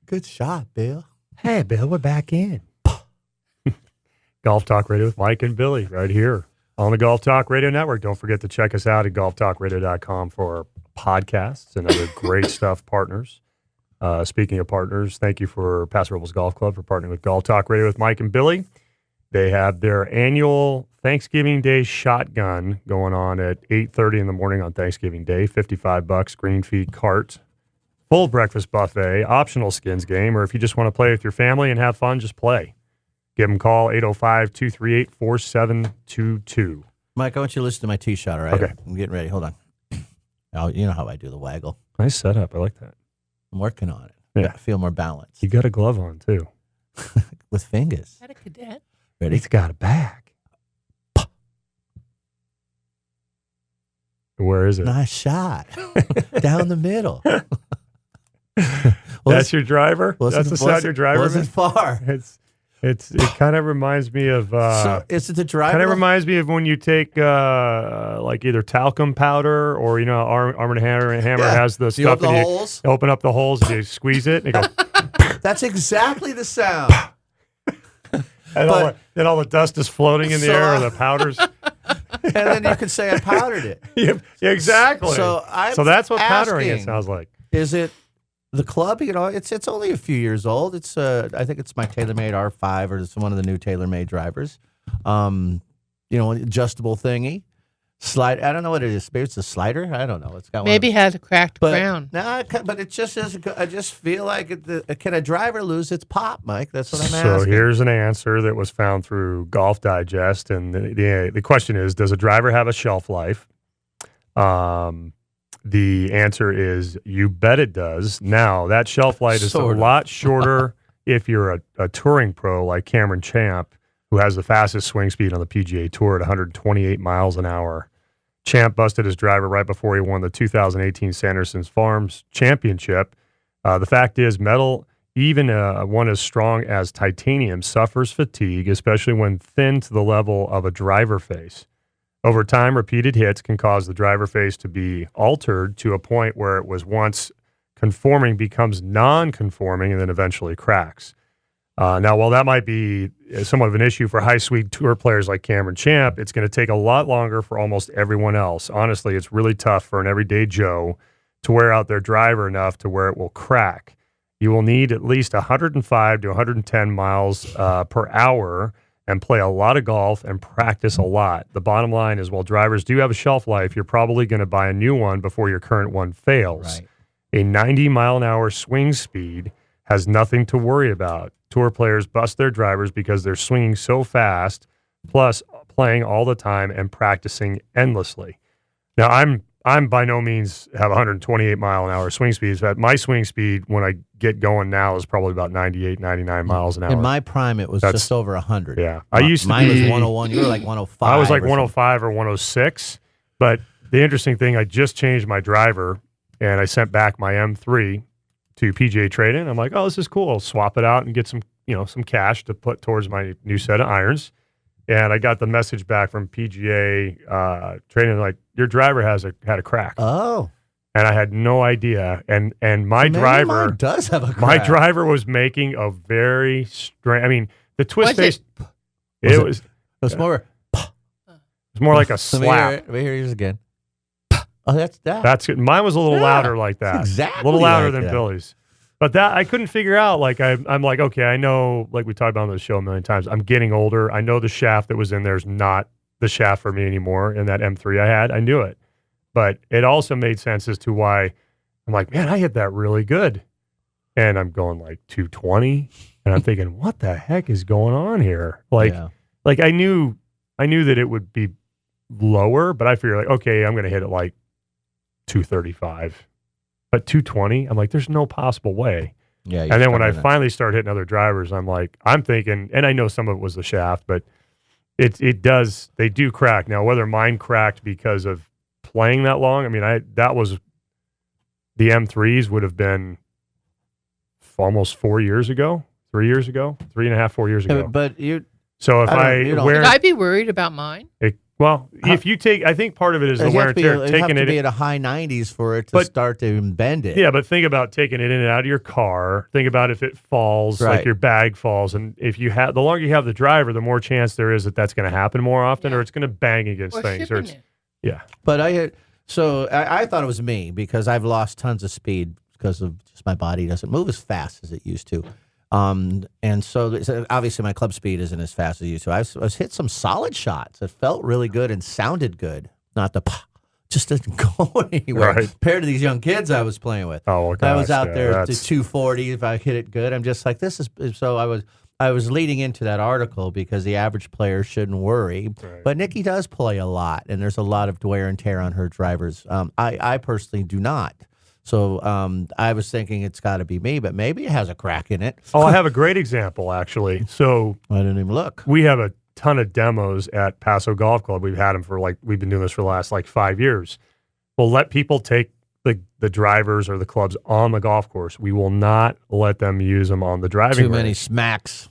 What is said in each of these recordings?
Good shot, Bill. Hey, Bill, we're back in. Golf Talk Radio with Mike and Billy right here on the Golf Talk Radio Network. Don't forget to check us out at golftalkradio.com for podcasts and other great stuff, partners. Speaking of partners, thank you for Paso Robles Golf Club for partnering with Golf Talk Radio with Mike and Billy. They have their annual Thanksgiving Day shotgun going on at 8:30 in the morning on Thanksgiving Day. $55, green fee cart, full breakfast buffet, optional skins game, or if you just want to play with your family and have fun, just play. Give them a call, 805-238-4722. Mike, I want you to listen to my tee shot, all right? Okay. I'm getting ready. Hold on. Oh, you know how I do the waggle. Nice setup. I like that. I'm working on it. Yeah. I feel more balanced. You got a glove on, too. With fingers. Is that a cadet? Ready? He's got a bag. Where is it? Nice shot. Down the middle. That's your driver? That's the sound your driver wasn't makes? far. It kind of reminds me of So is it the driver? kind of reminds me of when you take like either talcum powder or Arm & Hammer has the You stuff open the and holes? you open up the holes and you squeeze it and it goes That's exactly the sound. and then all the dust is floating in the So- air or the powders. And then you could say I powdered it. Yeah, exactly. So that's what powdering it asking, sounds like. Is it the club? It's only a few years old. It's I think it's my TaylorMade R5 or it's one of the new TaylorMade drivers. Adjustable thingy. Slide. I don't know what it is. Maybe it's a slider. I don't know. It's got Maybe it has a cracked ground. but it just is. I just feel like can a driver lose its pop, Mike? That's what I'm So asking. here's an answer that was found through Golf Digest, and the question is: does a driver have a shelf life? The answer is you bet it does. Now that shelf life is Sort a of. lot shorter if you're a touring pro like Cameron Champ, who has the fastest swing speed on the PGA Tour at 128 miles an hour. Champ busted his driver right before he won the 2018 Sanderson's Farms Championship. The fact is, metal, even one as strong as titanium, suffers fatigue, especially when thin to the level of a driver face. Over time, repeated hits can cause the driver face to be altered to a point where it was once conforming becomes non-conforming and then eventually cracks. Now, while that might be somewhat of an issue for high-speed tour players like Cameron Champ, it's going to take a lot longer for almost everyone else. Honestly, it's really tough for an everyday Joe to wear out their driver enough to where it will crack. You will need at least 105 to 110 miles per hour and play a lot of golf and practice a lot. The bottom line is, while drivers do have a shelf life, you're probably going to buy a new one before your current one fails. Right. A 90-mile-an-hour swing speed has nothing to worry about. Tour players bust their drivers because they're swinging so fast, plus playing all the time and practicing endlessly. Now, I'm by no means have 128-mile-an-hour swing speeds, but my swing speed when I get going now is probably about 98, 99 miles an hour. In my prime, it was That's- just over 100. Yeah. I used to Mine be, was 101. You were like 105. I was like or 105 or 106. But the interesting thing, I just changed my driver and I sent back my M3 to PGA Trading. I'm like, oh, this is cool. I'll swap it out and get some cash to put towards my new set of irons. And I got the message back from PGA Trading like, your driver had a crack. Oh. And I had no idea. And my Maybe driver mine does have a crack. my driver was making a very strange. I mean, the twist Was face. it? It was It's more. more like a Let me slap. hear it. Let me hear yours again. Oh, that's that. That's good. Mine was a little Yeah, louder like that. exactly A little louder like than that. Billy's. But that I couldn't figure out. Like I'm like, okay, I know, like we talked about on the show a million times, I'm getting older. I know the shaft that was in there is not the shaft for me anymore. In that M3 I had, I knew it. But it also made sense as to why I'm like, man, I hit that really good. And I'm going like 220. And I'm thinking, what the heck is going on here? Like, Yeah. like I knew that it would be lower, but I figured like, okay, I'm going to hit it like 235. But 220, I'm like, there's no possible way. Yeah. And then when I finally start hitting other drivers, I'm thinking, and I know some of it was the shaft, but they do crack. Now, whether mine cracked because of playing that long, I mean, the M3s would have been almost 4 years ago, 3 years ago, 3.5, 4 years ago. But you. So if I don't- I you don't- wear, Should I be worried about mine? Well, if you take, I think part of it is the You wear have and to be, tear. you have Taking to it, be at a high 90s for it to But- start to even bend it. yeah, but think about taking it in and out of your car. Think about if it falls, Right. like your bag falls, and if you have, the longer you have the driver, the more chance there is that that's going to happen more often, or it's going to bang against Or things, or shipping it's it. yeah. But I thought it was me because I've lost tons of speed because of just my body doesn't move as fast as it used to. And so obviously my club speed isn't as fast as it used to. I was hit some solid shots. It felt really good and sounded good. Not the just didn't go anywhere Right. compared to these young kids I was playing with. Oh, well, I was gosh, out yeah, there to that's- 240. If I hit it good, I'm just like, this is so. I was leading into that article because the average player shouldn't worry, Right. but Nikki does play a lot, and there's a lot of wear and tear on her drivers. I personally do not. So I was thinking it's got to be me, but maybe it has a crack in it. Oh, I have a great example actually. So I didn't even look. we have a ton of demos at Paso Golf Club. We've had them for we've been doing this for the last 5 years. We'll let people take the drivers or the clubs on the golf course. We will not let them use them on the driving Too many range. smacks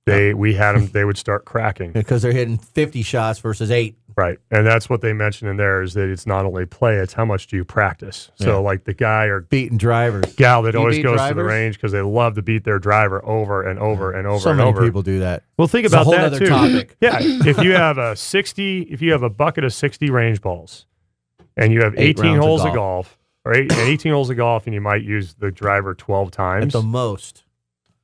We had them, they would start cracking. because they're hitting 50 shots versus 8. Right. And that's what they mentioned in there is that it's not only play, it's how much do you practice. Yeah. So like the guy or Beating drivers. gal that You always beat goes to the drivers? range because they love to beat their driver over and over and over So and many over. people do that. Well, think It's a about whole that other too. topic. Yeah, if you have a bucket of 60 range balls, and you have 8 18 rounds of holes of golf. golf, or 18 holes of golf, and you might use the driver 12 At times, the most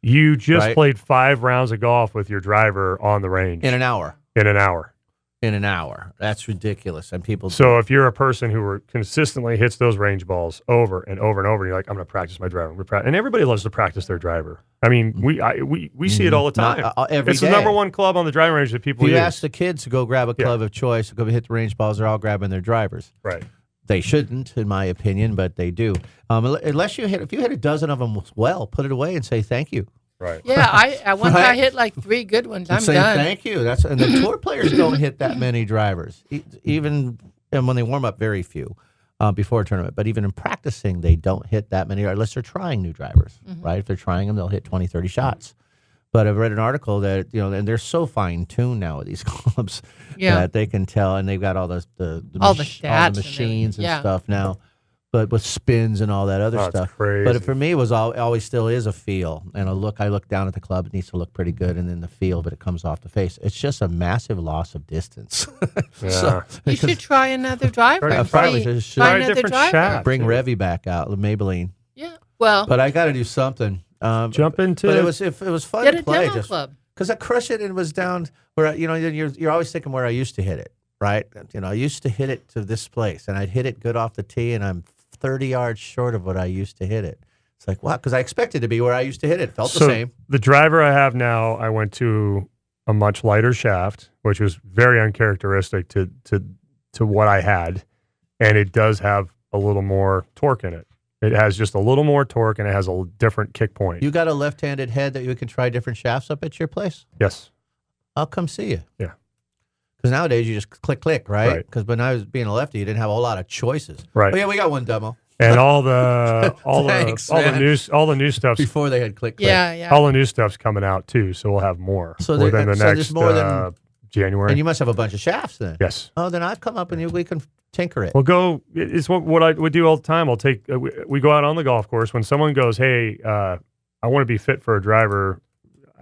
you just Right. played 5 rounds of golf with your driver on the range in an hour. in an hour. In an hour. That's ridiculous. And people. So if you're a person who consistently hits those range balls over and over and over, and you're like, I'm going to practice my driver. And everybody loves to practice their driver. I mean, we see it all the time. Not, every It's day. the number one club on the driving range that people If you use. ask the kids to go grab a club of choice, go hit the range balls, they're all grabbing their drivers. Right. They shouldn't, in my opinion, but they do. Unless if you hit a dozen of them well, put it away and say thank you. Right. Yeah, once I Right. hit like 3 good ones, I'm Say done. thank you. And the tour players don't hit that many drivers, even and when they warm up, very few before a tournament. But even in practicing, they don't hit that many unless they're trying new drivers, right? If they're trying them, they'll hit 20, 30 shots. But I've read an article that, and they're so fine tuned now with these clubs Yeah. that they can tell, and they've got all the All the stats and machines and, everything. Yeah. stuff now, but with spins and all that other Oh, it's stuff. crazy. But for me, it was always still is a feel and a look. I look down at the club; it needs to look pretty good, and then the feel, but it comes off the face. It's just a massive loss of distance. Yeah. You should try another driver. Right, and probably see- should. Try Try a another different driver. shaft. Bring too. Revy back out, Maybelline. Yeah. Well, But I got to do something. Jump into But it was fun get to a play. demo club. Because I crushed it and it was down where you're always thinking where I used to hit it, right? I used to hit it to this place, and I'd hit it good off the tee, and I'm 30 yards short of what I used to hit it. It's like, wow, because I expected to be where I used to hit it. Felt the same. The driver I have now, I went to a much lighter shaft, which was very uncharacteristic to what I had, and it does have a little more torque in it. It has just a little more torque, and it has a different kick point. You got a left-handed head that you can try different shafts up at your place? Yes. I'll come see you. Yeah. Because nowadays you just click, right? Right. Because when I was being a lefty, you didn't have a whole lot of choices. Right. Oh, yeah, we got one demo And all the Thanks, all the man. new stuff's before they had click. Yeah, yeah. all the new stuff's coming out too, so we'll have more So there- within the so next there's more than- January. And you must have a bunch of shafts then. Yes. Oh, then I'd come up and we can tinker it. We'll go. It's what I would do all the time. I'll take. We go out on the golf course when someone goes, "Hey, I want to be fit for a driver."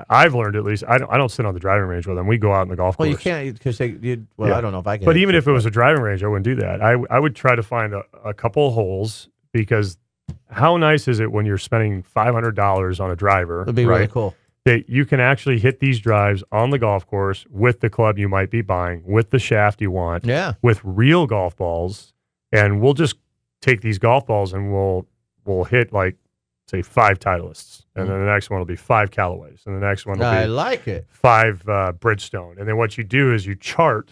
I've learned at least. I don't sit on the driving range with them. We go out on the golf Well, course. you can't because I Yeah. don't know if I can. But even if it was a driving range, I wouldn't do that. I would try to find a couple of holes because how nice is it when you're spending $500 on a driver? it'd be right? really cool. That you can actually hit these drives on the golf course with the club you might be buying, with the shaft you want, Yeah. with real golf balls, and we'll just take these golf balls and we'll hit like say 5 Titleists, and then the next one will be 5 Callaways, and the next one will I be like it. 5 Bridgestone, and then what you do is you chart,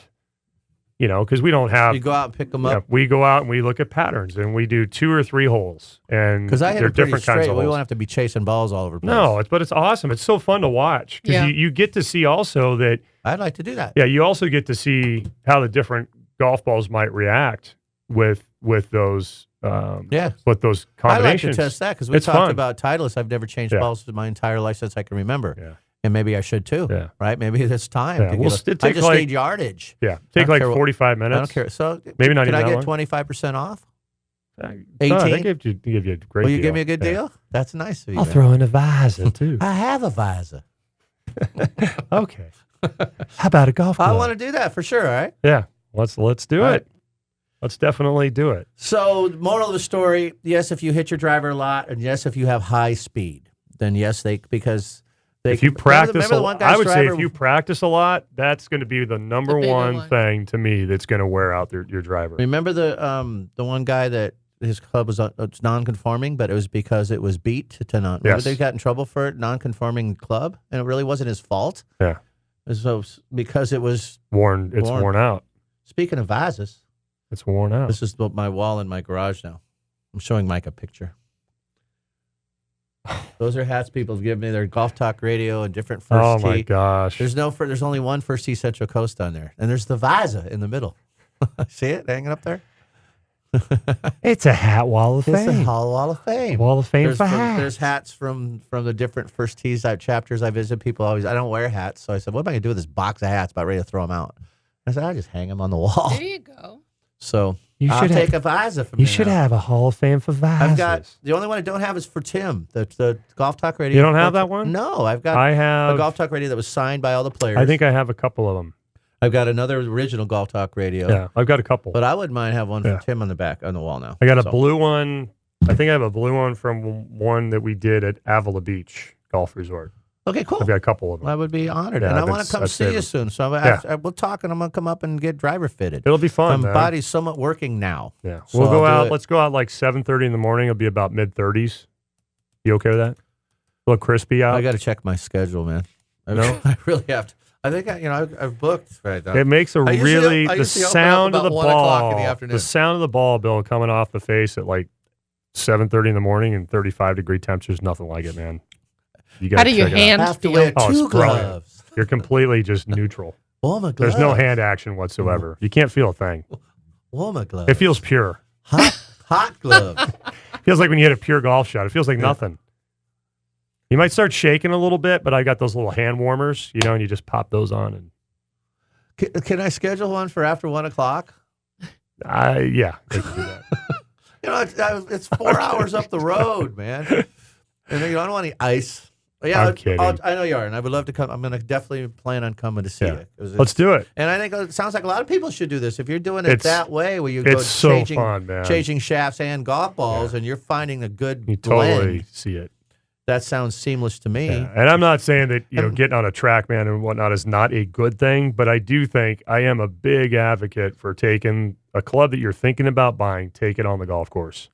because we don't have. You go out and pick them Yeah, up. we go out and we look at patterns, and we do 2 or 3 holes, and Because I hit they're it pretty different straight. kinds of We holes. won't have to be chasing balls all over the place. No, but it's awesome. It's so fun to watch because Yeah. you get to see also that. I'd like to do that. Yeah, you also get to see how the different golf balls might react with those. Yeah. With those I like to combinations. test that because we It's talked fun. about Titleist. I've never changed Yeah. balls in my entire life since I can remember. Yeah. And maybe I should too. Yeah. Right? Maybe it's time. Yeah, To well, get it I takes just like- need yardage. Yeah. I Take don't like care what- 45 minutes. I don't care. So Maybe not can even I that get long. 25% off? No, I 18? give you a great Will you deal. give me a good Yeah. deal? That's nice of you. I'll man. throw in a visor too. I have a visor. Okay. How about a golf I club? want to do that for sure. All right. Yeah. Let's do All it. right. Let's definitely do it. So, moral of the story: yes, if you hit your driver a lot, and yes, if you have high speed, then yes, because they. If you remember practice, the one guy's I would say driver- if you practice a lot, that's going to be the number The bigger one one. thing to me that's going to wear out your driver. remember the one guy that his club was non-conforming, but it was because it was beat to non. Remember Yes. they got in trouble for it, non-conforming club, and it really wasn't his fault. Yeah. So because it was It's worn out. speaking of vases, It's worn out. this is my wall in my garage now. I'm showing Mike a picture. Those are hats people give me. They're Golf Talk Radio and different first Oh tee. my gosh. There's only one First Tee Central Coast on there, and there's the Visa in the middle. See it hanging up there? It's a hat wall of It's fame. the Wall of Fame. Wall of fame There's, for hats. there's hats from the different First Tees chapters I visit. People always, I don't wear hats, so I said, "What am I gonna do with this box of hats?" About ready to throw them out. I said, "I just hang them on the wall." There you go. So You I'll should take have- a Visa from You there should now. have a Hall of Fame for vases. I've got the only one I don't have is for Tim, the Golf Talk Radio. You don't have that one? No, I've got I a have. Golf Talk Radio that was signed by all the players. I think I have a couple of them. I've got another original Golf Talk Radio. Yeah, I've got a couple. But I wouldn't mind have one Yeah. for Tim on the back on the wall now. I got a So, blue one. I think I have a blue one from one that we did at Avila Beach Golf Resort. Okay, cool. I've got a couple of them. I would be honored, Yeah, and I I've want been- to come I've see saved you them. soon. So Yeah. we'll talk, and I'm gonna come up and get driver fitted. It'll be fun, My man. body's somewhat working now. Yeah, So we'll go I'll do out. it. Let's go out like 7:30 in the morning. It'll be about mid-30s. You okay with that? A little crispy out. I got to check my schedule, man. No? I really have to. I think I've booked right now. It makes a I usually- really I the usually open up sound of the about 1 o'clock in ball. the afternoon. The sound of the ball, Bill, coming off the face at like 7:30 in the morning and 35-degree temperatures. Nothing like it, man. You got How do your check it out. I hands have to feel? wear Oh, it's two brilliant. gloves. You're completely just neutral. Oh my gloves. There's no hand action whatsoever. You can't feel a thing. Oh my gloves. It feels pure. hot gloves. Feels like when you hit a pure golf shot. It feels like nothing. You might start shaking a little bit, but I got those little hand warmers, and you just pop those on. And Can I schedule one for after 1 o'clock? yeah, I can do that. It's 4 hours up the road, man. And I don't want any ice. But yeah, I'm kidding. I know you are, and I would love to come. I'm going to definitely plan on coming to see Yeah. it. Let's do it. And I think it sounds like a lot of people should do this. If you're doing it It's- that way, where you go It's so changing, fun, man. changing shafts and golf balls, and you're finding a good You totally blend, see it. that sounds seamless to me. Yeah. And I'm not saying that getting on a track, man, and whatnot is not a good thing, but I do think I am a big advocate for taking a club that you're thinking about buying, take it on the golf course.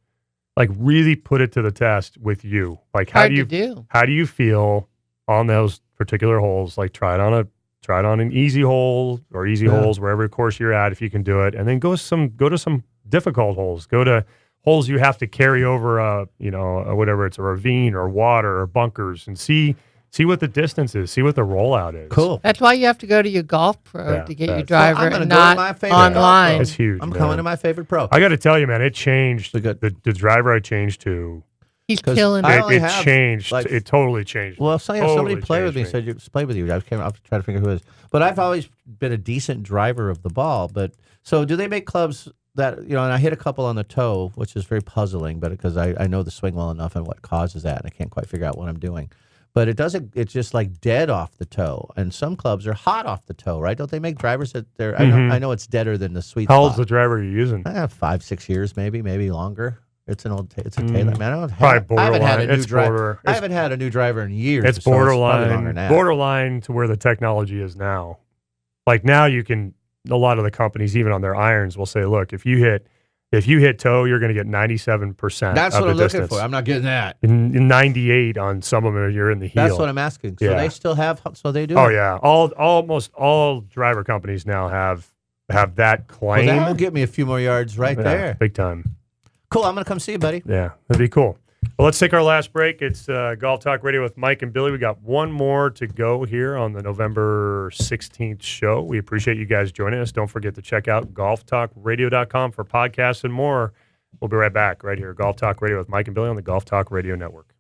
Like really put it to the test with you. Like how Hard do you to do. how do you feel on those particular holes? Like try it on an easy hole or easy Yeah. holes wherever course you're at if you can do it, and then go to some difficult holes. Go to holes you have to carry over whatever it's a ravine or water or bunkers, and see what the distance is, see what the rollout is. Cool. That's why you have to go to your golf pro Yeah, to get your that's- driver I'm gonna and go to not my favorite golf pro. online. It's huge. I'm man. coming to my favorite pro. I got to tell you, man, it changed The good- the driver I changed to. He's 'Cause killing I it. It, only it have, changed. like- It totally changed. Well, somebody Totally played with me, changed said you played with you. I'll try to figure who it is. But I've always been a decent driver of the ball. But so do they make clubs that, and I hit a couple on the toe, which is very puzzling, but because I know the swing well enough and what causes that, and I can't quite figure out what I'm doing. But it's just like dead off the toe. And some clubs are hot off the toe, right? Don't they make drivers that they're, I know it's deader than the sweet How old's the spot. driver you're using? 5-6 years, maybe longer. It's it's a Taylor. Man, Probably I haven't had borderline. a new It's driver. border. I haven't had a new driver in years. It's so probably longer than borderline, that. borderline to where the technology is now. Like now, you can. A lot of the companies, even on their irons, will say, "Look, if you hit toe, you're going to get 97%." That's of what the I'm distance. looking for. I'm not getting that. In 98 on some of them, you're in the heel. That's what I'm asking. So Yeah. they still have. So they do. Oh it. yeah, almost all driver companies now have that Well, claim. that will get me a few more yards right Yeah, there. big time. Cool. I'm gonna come see you, buddy. Yeah, that'd be cool. Well, let's take our last break. It's Golf Talk Radio with Mike and Billy. We got one more to go here on the November 16th show. We appreciate you guys joining us. Don't forget to check out golftalkradio.com for podcasts and more. We'll be right back right here. Golf Talk Radio with Mike and Billy on the Golf Talk Radio Network.